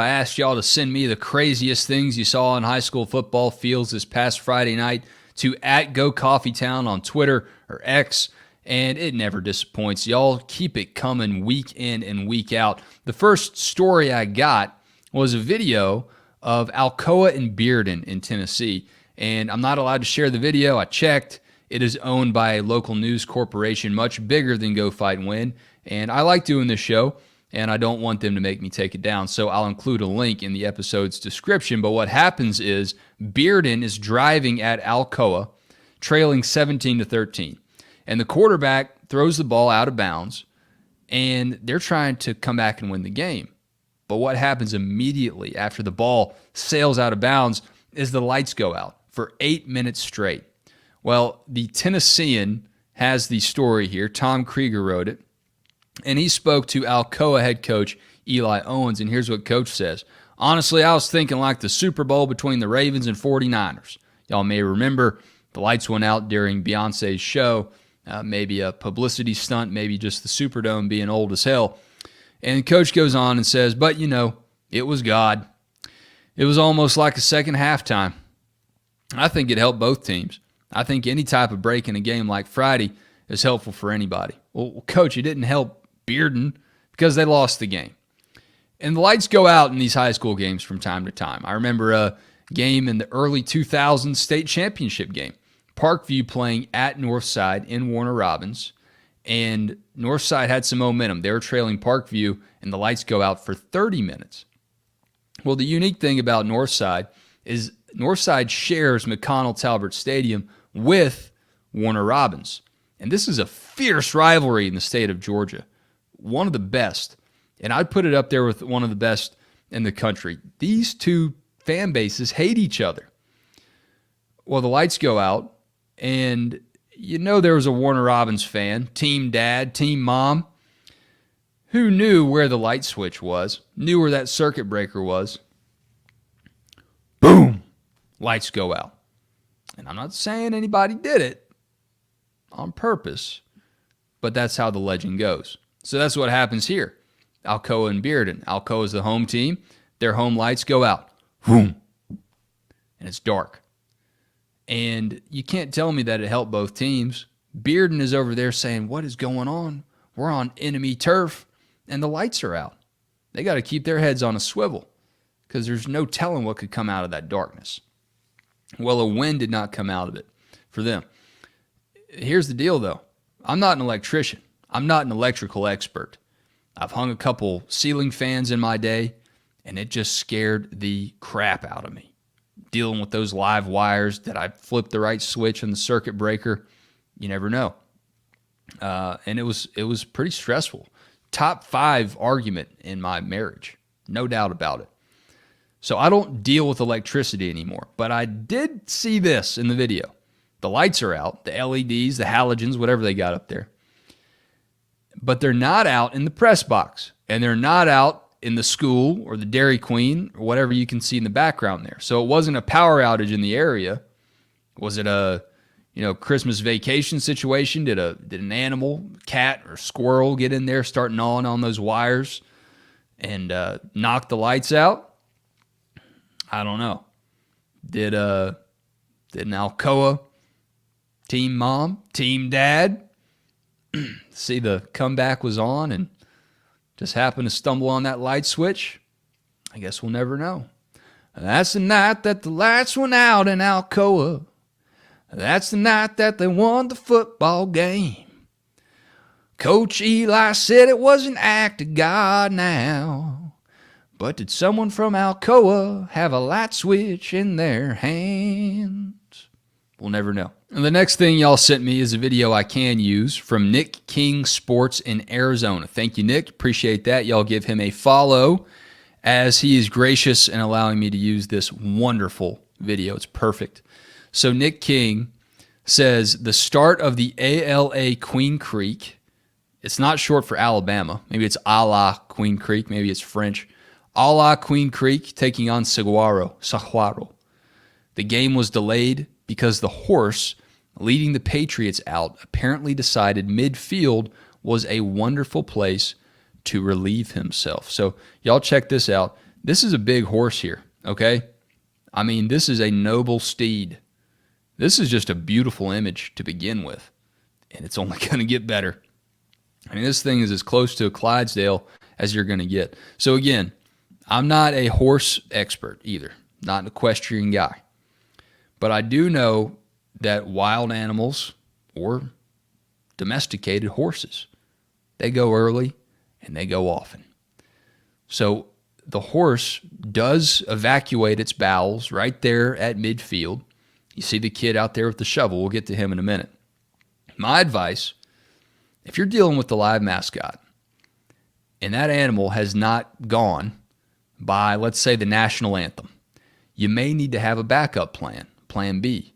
I asked y'all to send me the craziest things you saw on high school football fields this past Friday night to @GoCoffeeTown on Twitter or X, and it never disappoints. Y'all keep it coming week in and week out. The first story I got was a video of Alcoa and Bearden in Tennessee, and I'm not allowed to share the video. I checked. It is owned by a local news corporation much bigger than Go Fight Win, and I like doing this show, and I don't want them to make me take it down, so I'll include a link in the episode's description. But what happens is Bearden is driving at Alcoa, trailing 17-13, and the quarterback throws the ball out of bounds, and they're trying to come back and win the game. But what happens immediately after the ball sails out of bounds is the lights go out for 8 minutes straight. Well, the Tennessean has the story here. Tom Krieger wrote it. And he spoke to Alcoa head coach Eli Owens, and here's what Coach says. Honestly, I was thinking like the Super Bowl between the Ravens and 49ers. Y'all may remember the lights went out during Beyonce's show, maybe a publicity stunt, maybe just the Superdome being old as hell. And Coach goes on and says, but it was God. It was almost like a second halftime. I think it helped both teams. I think any type of break in a game like Friday is helpful for anybody. Well, Coach, it didn't help Bearden because they lost the game. And the lights go out in these high school games from time to time. I remember a game in the early 2000s state championship game. Parkview playing at Northside in Warner Robins, and Northside had some momentum. They were trailing Parkview, and the lights go out for 30 minutes. Well, the unique thing about Northside is Northside shares McConnell Talbert Stadium with Warner Robins. And this is a fierce rivalry in the state of Georgia. One of the best. And I'd put it up there with one of the best in the country. These two fan bases hate each other. Well, the lights go out, and there was a Warner Robins fan, team dad, team mom, who knew where the light switch was, knew where that circuit breaker was. Boom! Lights go out. And I'm not saying anybody did it on purpose, but that's how the legend goes. So that's what happens here. Alcoa and Bearden. Alcoa is the home team. Their home lights go out. Boom. And it's dark. And you can't tell me that it helped both teams. Bearden is over there saying, what is going on? We're on enemy turf, and the lights are out. They got to keep their heads on a swivel because there's no telling what could come out of that darkness. Well, a wind did not come out of it for them. Here's the deal, though. I'm not an electrician. I'm not an electrical expert. I've hung a couple ceiling fans in my day, and it just scared the crap out of me. Dealing with those live wires, that I flipped the right switch on the circuit breaker, you never know. And it was pretty stressful. Top 5 argument in my marriage, no doubt about it. So I don't deal with electricity anymore, but I did see this in the video. The lights are out, the LEDs, the halogens, whatever they got up there. But they're not out in the press box, and they're not out in the school or the Dairy Queen or whatever you can see in the background there. So it wasn't a power outage in the area. Was it a Christmas vacation situation? Did an animal, cat or squirrel, get in there, start gnawing on those wires and knock the lights out? I don't know. Did an Alcoa team mom, team dad see the comeback was on and just happened to stumble on that light switch? I guess we'll never know. That's the night that the lights went out in Alcoa. That's the night that they won the football game. Coach Eli said it was an act of God now. But did someone from Alcoa have a light switch in their hands? We'll never know. And the next thing y'all sent me is a video I can use from Nick King Sports in Arizona. Thank you, Nick. Appreciate that. Y'all give him a follow as he is gracious in allowing me to use this wonderful video. It's perfect. So Nick King says the start of the ALA Queen Creek. It's not short for Alabama. Maybe it's a la Queen Creek. Maybe it's French. A la Queen Creek taking on Saguaro. The game was delayed because the horse leading the Patriots out apparently decided midfield was a wonderful place to relieve himself. So y'all check this out. This is a big horse here, okay? I mean, this is a noble steed. This is just a beautiful image to begin with, and it's only going to get better. I mean, this thing is as close to a Clydesdale as you're going to get. So again, I'm not a horse expert either, not an equestrian guy. But I do know that wild animals or domesticated horses, they go early and they go often. So the horse does evacuate its bowels right there at midfield. You see the kid out there with the shovel. We'll get to him in a minute. My advice, if you're dealing with the live mascot and that animal has not gone by, let's say, the national anthem, you may need to have a backup plan, plan B.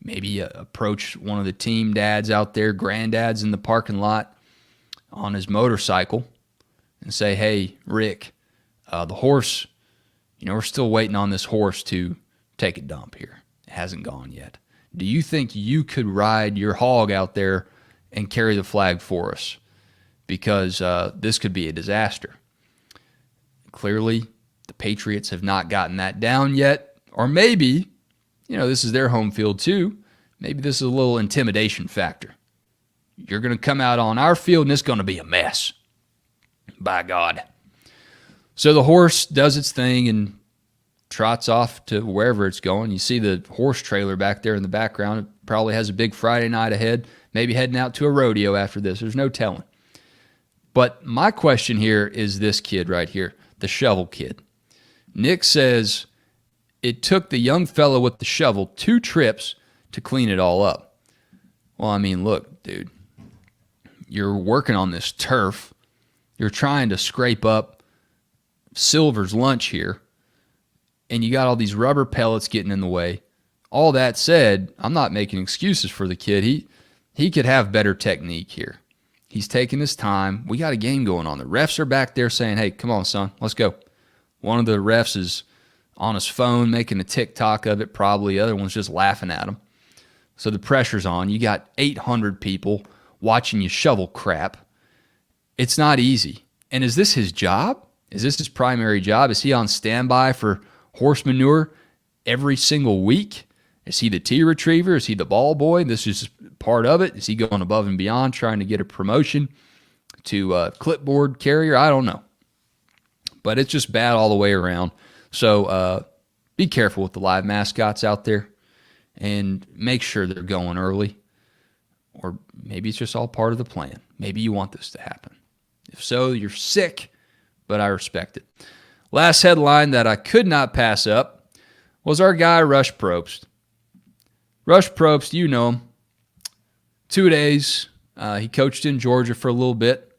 Maybe approach one of the team dads out there, granddads in the parking lot on his motorcycle and say, hey, Rick, the horse, we're still waiting on this horse to take a dump here. It hasn't gone yet. Do you think you could ride your hog out there and carry the flag for us? Because this could be a disaster. Clearly, the Patriots have not gotten that down yet. Or maybe, this is their home field too. Maybe this is a little intimidation factor. You're going to come out on our field and it's going to be a mess. By God. So the horse does its thing and trots off to wherever it's going. You see the horse trailer back there in the background. It probably has a big Friday night ahead, maybe heading out to a rodeo after this. There's no telling. But my question here is this kid right here, the shovel kid. Nick says it took the young fellow with the shovel 2 trips to clean it all up. Well, I mean, look, dude, you're working on this turf. You're trying to scrape up Silver's lunch here, and you got all these rubber pellets getting in the way. All that said, I'm not making excuses for the kid. He could have better technique here. He's taking his time. We got a game going on. The refs are back there saying, hey, come on, son, let's go. One of the refs is on his phone making a TikTok of it, probably. The other one's just laughing at him. So the pressure's on. You got 800 people watching you shovel crap. It's not easy. And is this his job? Is this his primary job? Is he on standby for horse manure every single week? Is he the tea retriever? Is he the ball boy? This is part of it. Is he going above and beyond trying to get a promotion to clipboard carrier? I don't know. But it's just bad all the way around. So be careful with the live mascots out there and make sure they're going early. Or maybe it's just all part of the plan. Maybe you want this to happen. If so, you're sick, but I respect it. Last headline that I could not pass up was our guy Rush Propst. Rush Propst, you know him. 2 days. He coached in Georgia for a little bit.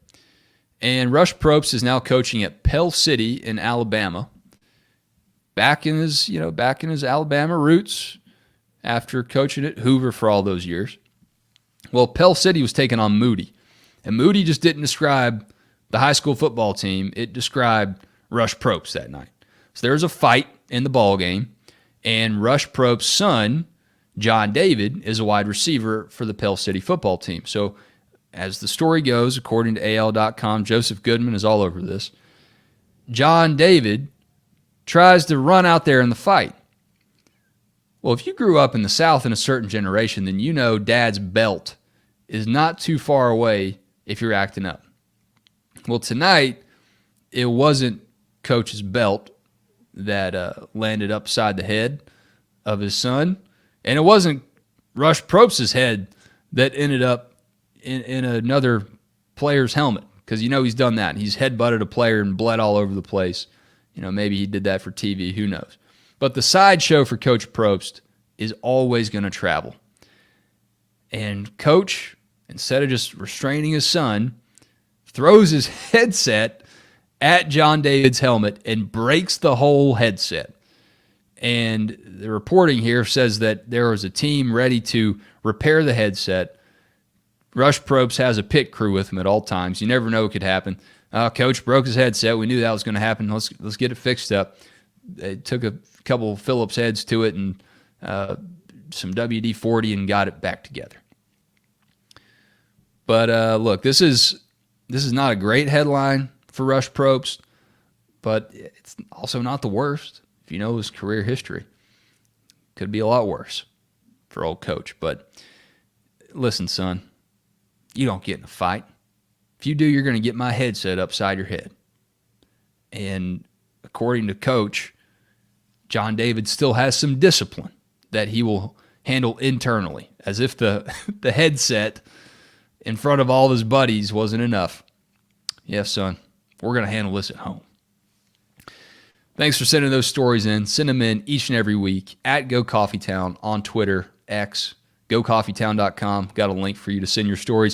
And Rush Propst is now coaching at Pell City in Alabama. Back in his Alabama roots after coaching at Hoover for all those years. Well, Pell City was taking on Moody. And Moody just didn't describe the high school football team. It described Rush Propst that night. So there was a fight in the ball game. And Rush Propst's son, John David, is a wide receiver for the Pell City football team. So as the story goes, according to AL.com, Joseph Goodman is all over this. John David tries to run out there in the fight. Well, if you grew up in the South in a certain generation, then you know dad's belt is not too far away if you're acting up. Well, tonight, it wasn't coach's belt that landed upside the head of his son, and it wasn't Rush Propst's head that ended up in another player's helmet, because he's done that. He's headbutted a player and bled all over the place. Maybe he did that for TV, who knows. But the sideshow for Coach Propst is always going to travel. And Coach, instead of just restraining his son, throws his headset at John David's helmet and breaks the whole headset. And the reporting here says that there was a team ready to repair the headset. Rush Propst has a pit crew with him at all times. You never know what could happen. Coach broke his headset. We knew that was going to happen. Let's get it fixed up. They took a couple of Phillips heads to it and some WD-40 and got it back together. But look, this is not a great headline for Rush Propst, but it's also not the worst. If you know his career history, could be a lot worse for old coach. But listen, son, you don't get in a fight. If you do, you're going to get my headset upside your head. And according to coach, John David still has some discipline that he will handle internally, as if the headset in front of all of his buddies wasn't enough. Yes, son, we're going to handle this at home. Thanks for sending those stories in. Send them in each and every week at GoCoffeeTown on Twitter, X, GoCoffeeTown.com. Got a link for you to send your stories.